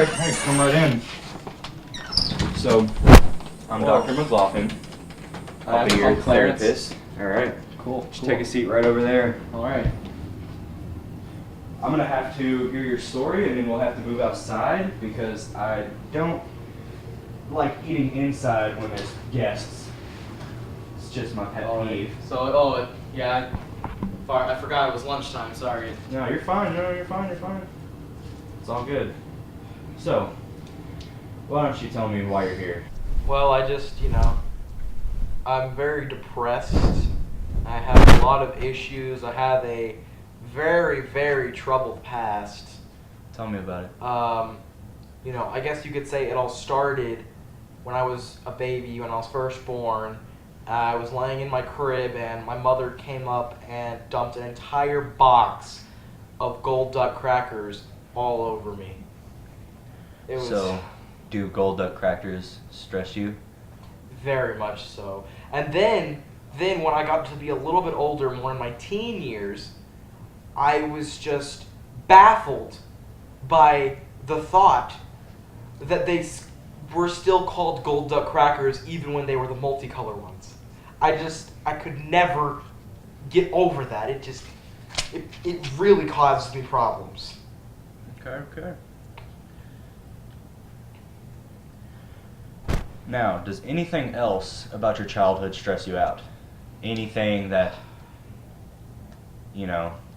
Hey, come right in. So, I'm Dr. McLaughlin. I'll be your therapist. Alright. Cool. Just take a seat right over there. Alright. I'm gonna have to hear your story and then we'll have to move outside because I don't like eating inside when there's guests. It's just my pet peeve. So, yeah, I forgot it was lunchtime, sorry. No, you're fine. No, you're fine. You're fine. It's all good. So, why don't you tell me why you're here? Well, I'm very depressed. I have a lot of issues. I have a very, very troubled past. Tell me about it. I guess you could say it all started when I was a baby, when I was first born. I was laying in my crib and my mother came up and dumped an entire box of Gold Duck crackers all over me. So, do Gold Duck crackers stress you? Very much so. And then when I got to be a little bit older, more in my teen years, I was just baffled by the thought that they were still called Gold Duck crackers even when they were the multicolor ones. I could never get over that. It really caused me problems. Okay. Now, does anything else about your childhood stress you out? Anything that,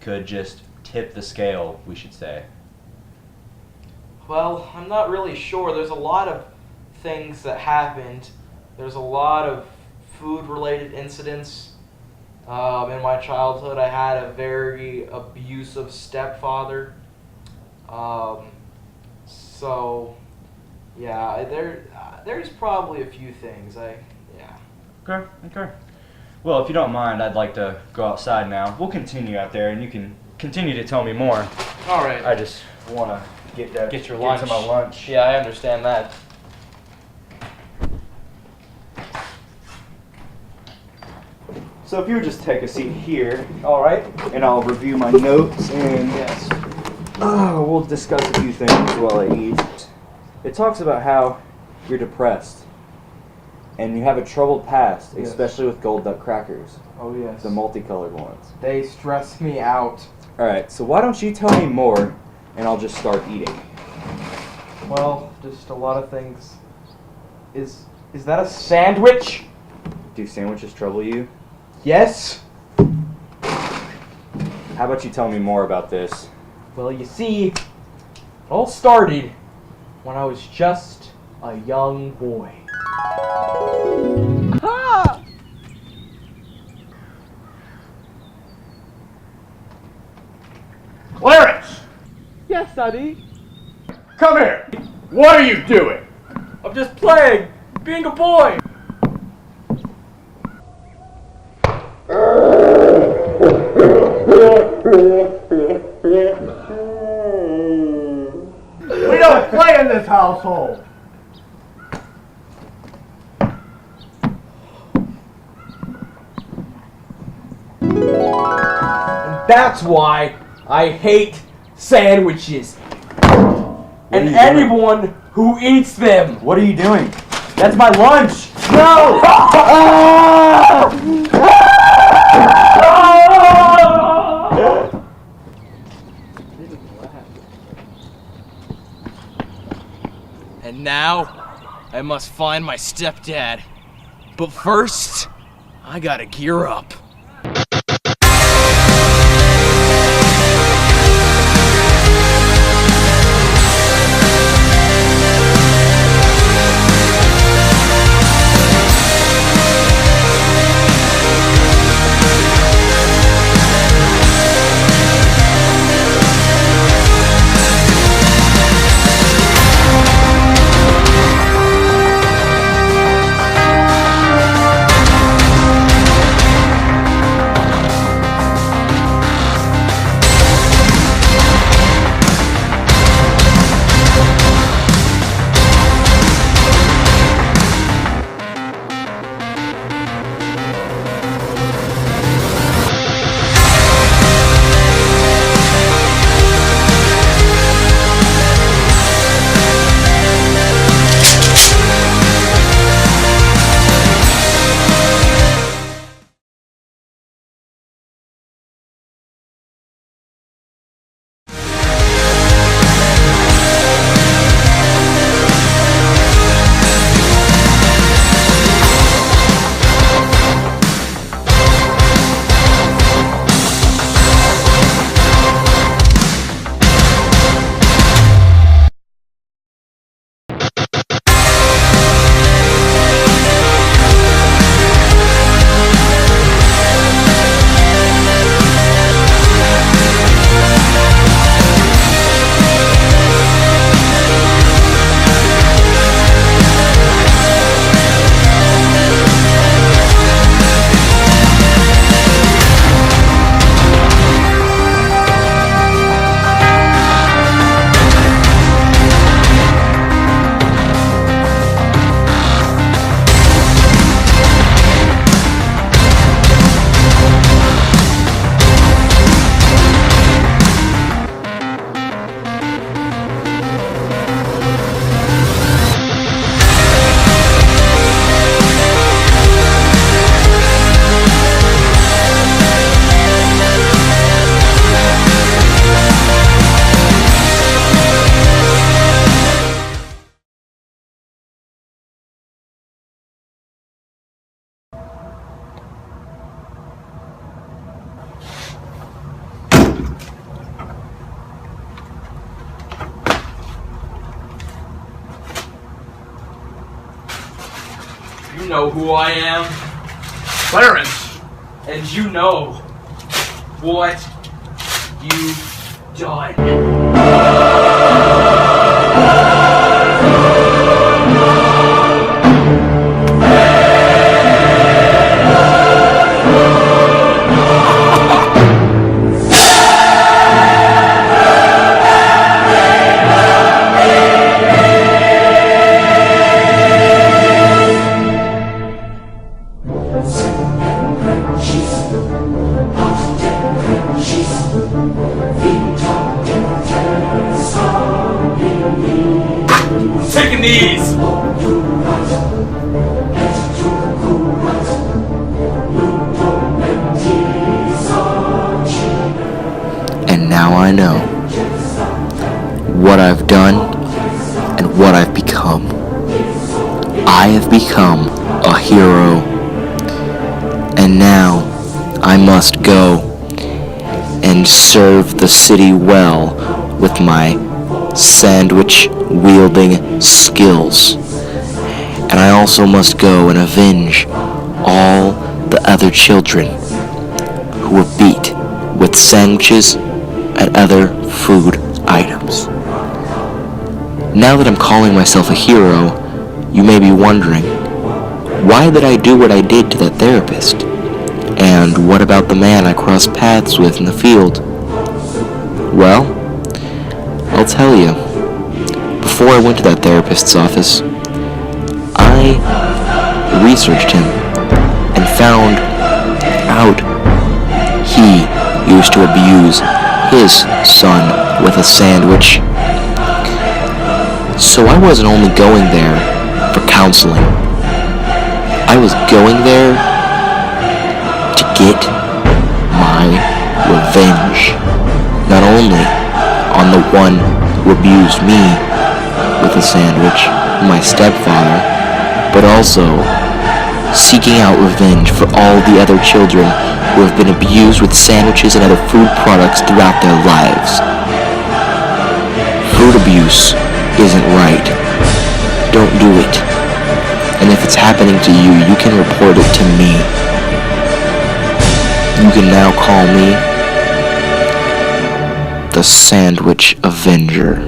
could just tip the scale, we should say? Well, I'm not really sure. There's a lot of things that happened. There's a lot of food-related incidents. In my childhood, I had a very abusive stepfather. There's probably a few things. Okay. Well, if you don't mind, I'd like to go outside now. We'll continue out there, and you can continue to tell me more. All right. I just want to get your lunch. to my lunch. Yeah, I understand that. So if you would just take a seat here, all right, and I'll review my notes, and Yes. We'll discuss a few things while I eat. It talks about how you're depressed, and you have a troubled past, Yes. especially with Gold Duck crackers, Oh, yes. the multicolored ones. They stress me out. All right, so why don't you tell me more, and I'll just start eating. Well, just a lot of things. Is that a sandwich? Do sandwiches trouble you? Yes. How about you tell me more about this? Well, you see, it all started when I was just a young boy. Ha! Clarence! Yes, Daddy. Come here! What are you doing? I'm just playing, being a boy. We don't play in this household! And that's why I hate sandwiches. And you anyone who eats them. What are you doing? That's my lunch! No! And now, I must find my stepdad. But first, I gotta gear up. You know who I am. Clarence! And you know what you've done. Taking these! And now I know what I've done and what I've become. I have become a hero. And now I must go and serve the city well with my sandwich wielding skills. And I also must go and avenge all the other children who were beat with sandwiches and other food items. Now that I'm calling myself a hero, you may be wondering, why did I do what I did to that therapist? And what about the man I crossed paths with in the field? Well, I'll tell you. Before I went to that therapist's office, I researched him and found out he used to abuse his son with a sandwich. So I wasn't only going there for counseling. I was going there to get my revenge. Not only on the one who abused me with a sandwich, my stepfather, but also seeking out revenge for all the other children who have been abused with sandwiches and other food products throughout their lives. Food abuse isn't right. Don't do it. And if it's happening to you, you can report it to me. You can now call me the Sandwich Avenger.